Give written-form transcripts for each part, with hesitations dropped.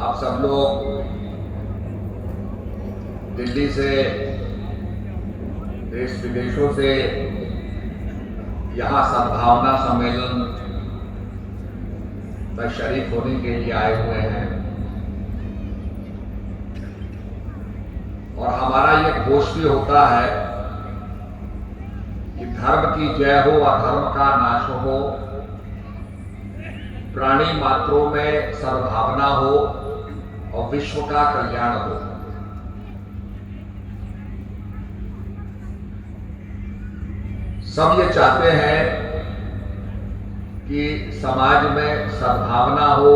आप सब लोग दिल्ली से, देश विदेशों से यहाँ सद्भावना सम्मेलन में शरीक होने के लिए आए हुए हैं और हमारा ये घोष भी होता है कि धर्म की जय हो, अधर्म का नाश हो, प्राणी मात्रों में सद्भावना हो और विश्व का कल्याण हो। सब ये चाहते हैं कि समाज में सद्भावना हो,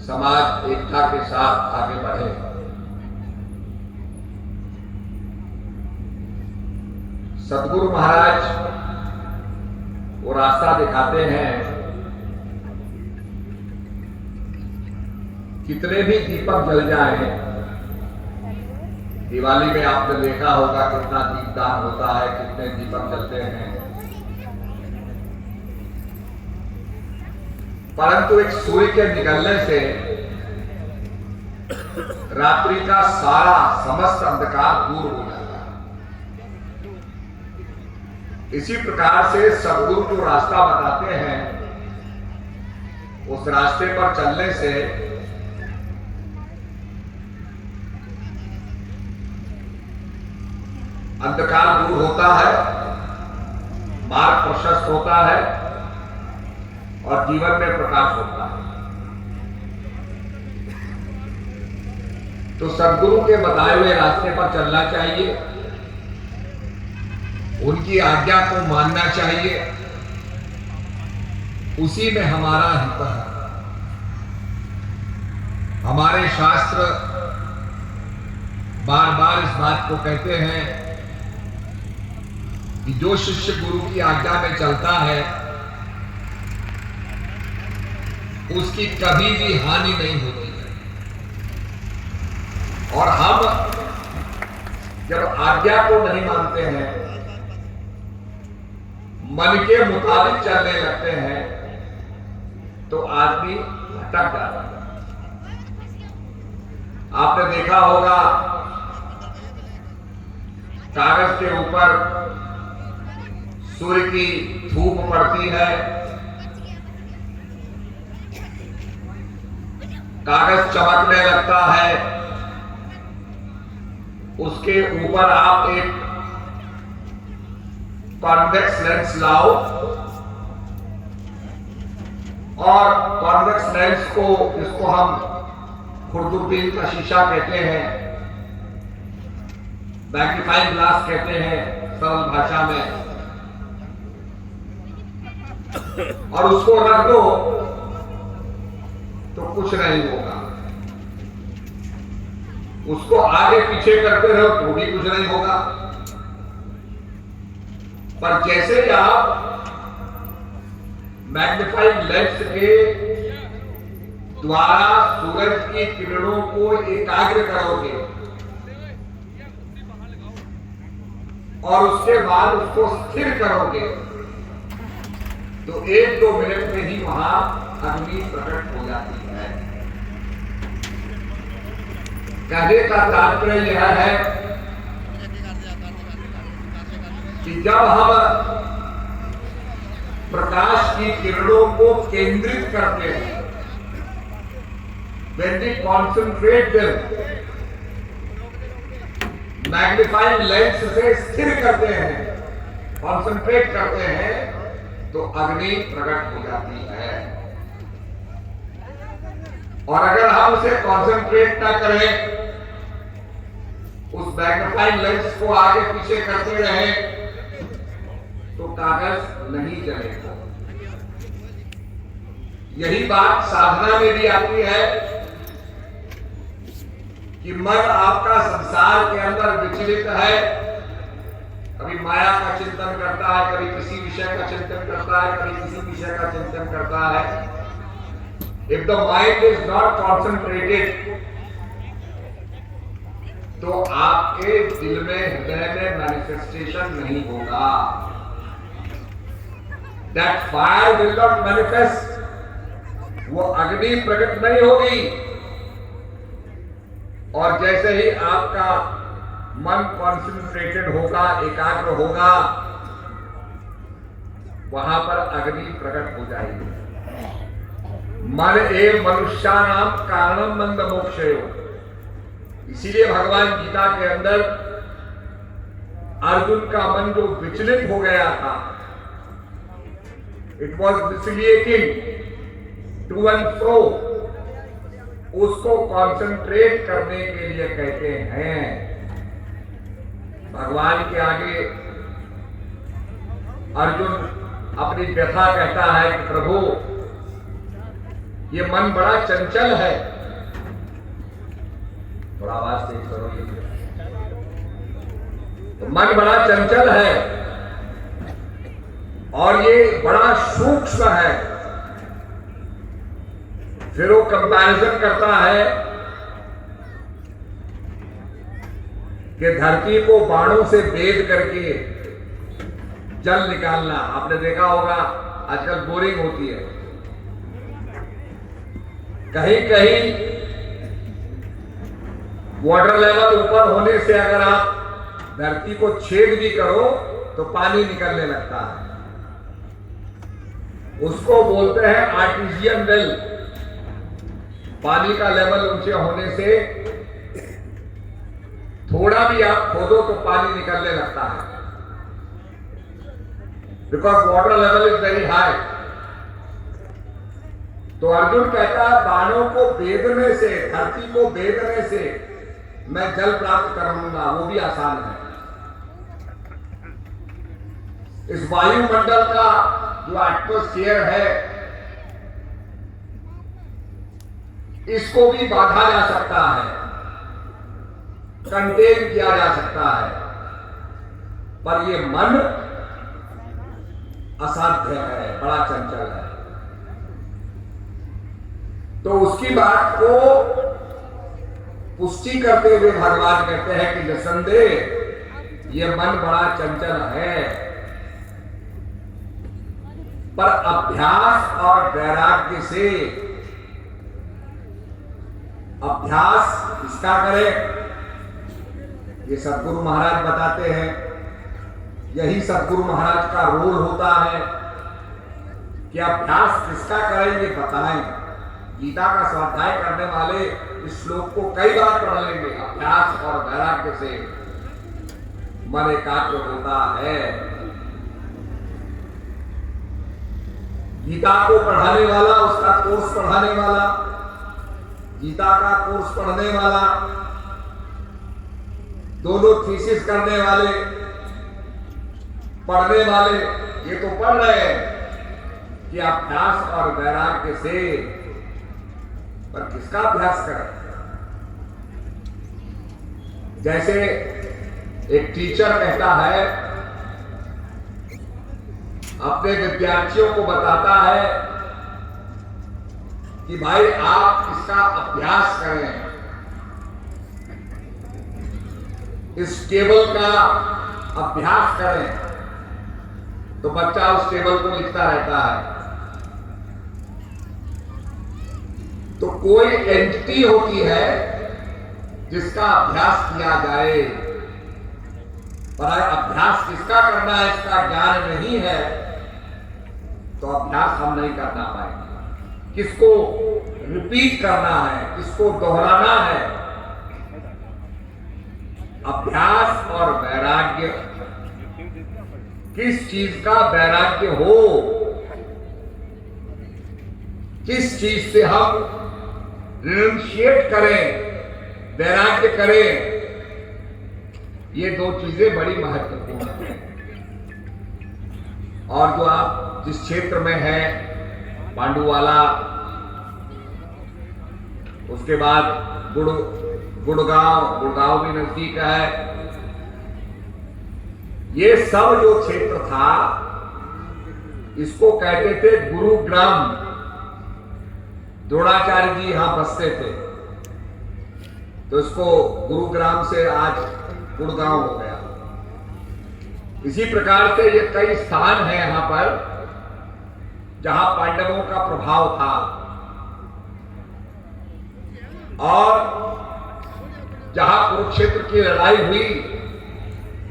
समाज एकता के साथ आगे बढ़े। सदगुरु महाराज वो रास्ता दिखाते हैं। कितने भी दीपक जल जाएं, दिवाली में आपने देखा होगा कितना दीपदान होता है, कितने दीपक जलते हैं, परंतु एक सूर्य के निकलने से रात्रि का सारा समस्त अंधकार दूर हो जाता है। इसी प्रकार से सदगुरु जो रास्ता बताते हैं, उस रास्ते पर चलने से अंधकार दूर होता है, मार्ग प्रशस्त होता है और जीवन में प्रकाश होता है। तो सदगुरु के बताए हुए रास्ते पर चलना चाहिए, उनकी आज्ञा को मानना चाहिए, उसी में हमारा हित है। हमारे शास्त्र बार बार इस बात को कहते हैं कि जो शिष्य गुरु की आज्ञा में चलता है उसकी कभी भी हानि नहीं होती है। और हम जब आज्ञा को नहीं मानते हैं, मन के मुताबिक चलने लगते हैं, तो आदमी भटक जाता है। आपने देखा होगा कागज के ऊपर सूर्य की धूप पड़ती है, कागज चमकने लगता है, उसके ऊपर आप एक कॉन्वेक्स लेंस लाओ और कॉन्वेक्स लेंस को, जिसको हम खुर्दुरबीन का शीशा कहते हैं, मैग्नीफाइंग ग्लास कहते हैं सरल भाषा में, और उसको रख दो तो कुछ नहीं होगा। उसको आगे पीछे करते रहो तो भी कुछ नहीं होगा। पर जैसे ही आप मैग्नीफाइंग लेंस के द्वारा सूरज की किरणों को एकाग्र करोगे और उसके बाद उसको स्थिर करोगे, तो 1-2 मिनट में ही वहां अग्नि प्रकट हो जाती है। कहने का तात्पर्य यह है कि जब हम प्रकाश की किरणों को केंद्रित करते हैं, when we concentrate them, magnifying lens से स्थिर करते हैं, कॉन्सेंट्रेट करते हैं, तो अग्नि प्रकट हो जाती है। और अगर हम उसे कॉन्सेंट्रेट ना करें, उस मैग्नीफाइंग लेंस को आगे पीछे करते रहे, तो कागज नहीं जलेगा। यही बात साधना में भी आती है कि मन आपका संसार के अंदर विचलित है, कभी माया का चिंतन करता है, कभी किसी विषय का चिंतन करता है, कभी किसी विषय का चिंतन करता है। If the mind is not concentrated, तो आपके दिल में, हृदय में मैनिफेस्टेशन नहीं होगा। That fire will not manifest, वो अग्नि प्रकट नहीं होगी। और जैसे ही आपका मन कॉन्सेंट्रेटेड होगा, एकाग्र होगा, वहां पर अग्नि प्रकट हो जाएगी। मन एव मनुष्याणाम कारणम मंद मोक्षयो। इसीलिए भगवान गीता के अंदर अर्जुन का मन जो विचलित हो गया था, it was vacillating to and fro, उसको कंसंट्रेट करने के लिए कहते हैं। भगवान के आगे अर्जुन अपनी व्यथा कहता है कि प्रभु, ये मन बड़ा चंचल है। थोड़ा आवाज तेज करो। तो मन बड़ा चंचल है और ये बड़ा सूक्ष्म है। फिर वो कंपैरिजन करता है कि धरती को बाणों से भेद करके जल निकालना, आपने देखा होगा आजकल बोरिंग होती है, कहीं कहीं वाटर लेवल ऊपर होने से अगर आप धरती को छेद भी करो तो पानी निकलने लगता है। उसको बोलते हैं आर्टिजियन वेल। पानी का लेवल ऊंचे होने से थोड़ा भी आप खोदो तो पानी निकलने लगता है, because water level is very high. तो अर्जुन कहता है बाणों को भेदने से, धरती को भेदने से मैं जल प्राप्त कर लूंगा, वो भी आसान है। इस वायुमंडल का जो एटमॉस्फेयर है, इसको भी बांधा जा सकता है, कंटेन किया जा सकता है, पर ये मन असाध्य है, बड़ा चंचल है। तो उसकी बात को पुष्टि करते हुए भगवान कहते हैं कि निसंदेह ये मन बड़ा चंचल है, पर अभ्यास और वैराग्य से, अभ्यास किसका करें, ये सदगुरु महाराज बताते हैं। यही सदगुरु महाराज का रोल होता है कि अभ्यास किसका करें ये बताएं। गीता का स्वाध्याय करने वाले इस श्लोक को कई बार पढ़ लेंगे। अभ्यास और वैराग्य से मन एकाग्र होता है। गीता को पढ़ाने वाला, उसका कोर्स पढ़ाने वाला, गीता का कोर्स पढ़ने वाला, दोनों थीसिस करने वाले, पढ़ने वाले, ये तो पढ़ रहे हैं कि अभ्यास और वैराग्य से, पर किसका अभ्यास करें। जैसे एक टीचर कहता है, अपने विद्यार्थियों को बताता है कि भाई आप इसका अभ्यास करें, इस टेबल का अभ्यास करें, तो बच्चा उस टेबल को लिखता रहता है। तो कोई एंटिटी होती है जिसका अभ्यास किया जाए, पर अभ्यास किसका करना है इसका ज्ञान नहीं है तो अभ्यास हम नहीं करना पाएंगे। किसको रिपीट करना है, किसको दोहराना है। अभ्यास और वैराग्य, किस चीज का वैराग्य हो, किस चीज से हम रिनशिएट करें, वैराग्य करें, ये दो चीजें बड़ी महत्वपूर्ण हैं। और जो आप जिस क्षेत्र में है, पांडुवाला, उसके बाद गुड़गांव भी नजदीक है, ये सब जो क्षेत्र था इसको कहते थे गुरुग्राम। द्रोणाचार्य जी यहां बसते थे, तो इसको गुरुग्राम से आज गुड़गांव हो गया। इसी प्रकार से ये कई स्थान हैं यहां पर जहां पांडवों का प्रभाव था। और जहां कुरुक्षेत्र की लड़ाई हुई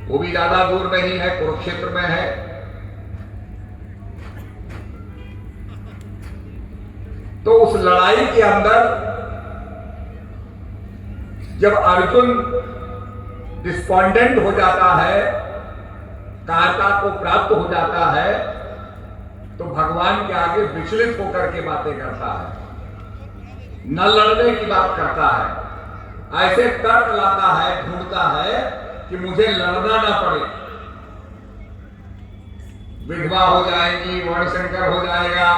वो भी ज्यादा दूर नहीं है, कुरुक्षेत्र में है। तो उस लड़ाई के अंदर जब अर्जुन डिस्पॉन्डेंट हो जाता है, कायरता को प्राप्त हो जाता है, तो भगवान के आगे विचलित होकर के बातें करता है, न लड़ने की बात करता है, ऐसे तर्क लाता है, ढूंढता है कि मुझे लड़ना ना पड़े, विधवा हो जाएगी, वर्णशंकर हो जाएगा।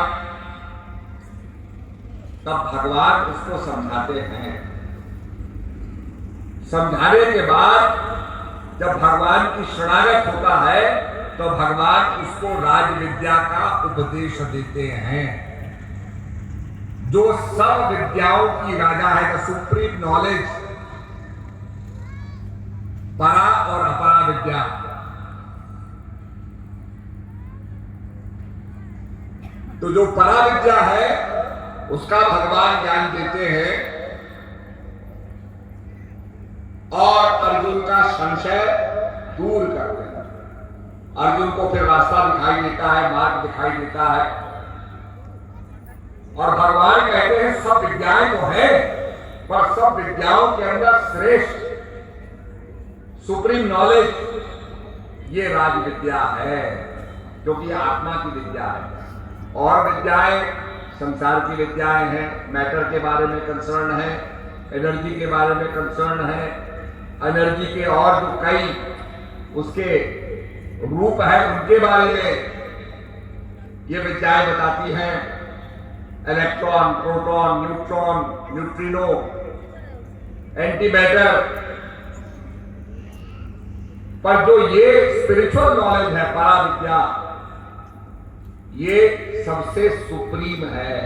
तब भगवान उसको समझाते हैं। समझाने के बाद जब भगवान की शरणागत होता है तो भगवान उसको राज विद्या का उपदेश देते हैं, जो सब विद्याओं की राजा है, द सुप्रीम नॉलेज, परा और अपरा विद्या। तो जो परा विद्या है उसका भगवान ज्ञान देते हैं और अर्जुन का संशय दूर करते हैं। अर्जुन को फिर रास्ता दिखाई देता है, मार्ग दिखाई देता है, और भगवान कहते हैं सब विद्याएं तो है, पर सब विद्याओं के अंदर श्रेष्ठ सुप्रीम नॉलेज ये राज विद्या है, क्योंकि आत्मा की विद्या है। और विद्याएं संसार की विद्याएं हैं, मैटर के बारे में कंसर्न है, एनर्जी के बारे में कंसर्न है, एनर्जी के और जो कई उसके रूप है उनके बारे में ये विद्याएं बताती हैं। Electron, proton, neutron, neutrino, anti matter. पर जो ये स्पिरिचुअल नॉलेज है, परा विद्या, ये सबसे सुप्रीम है।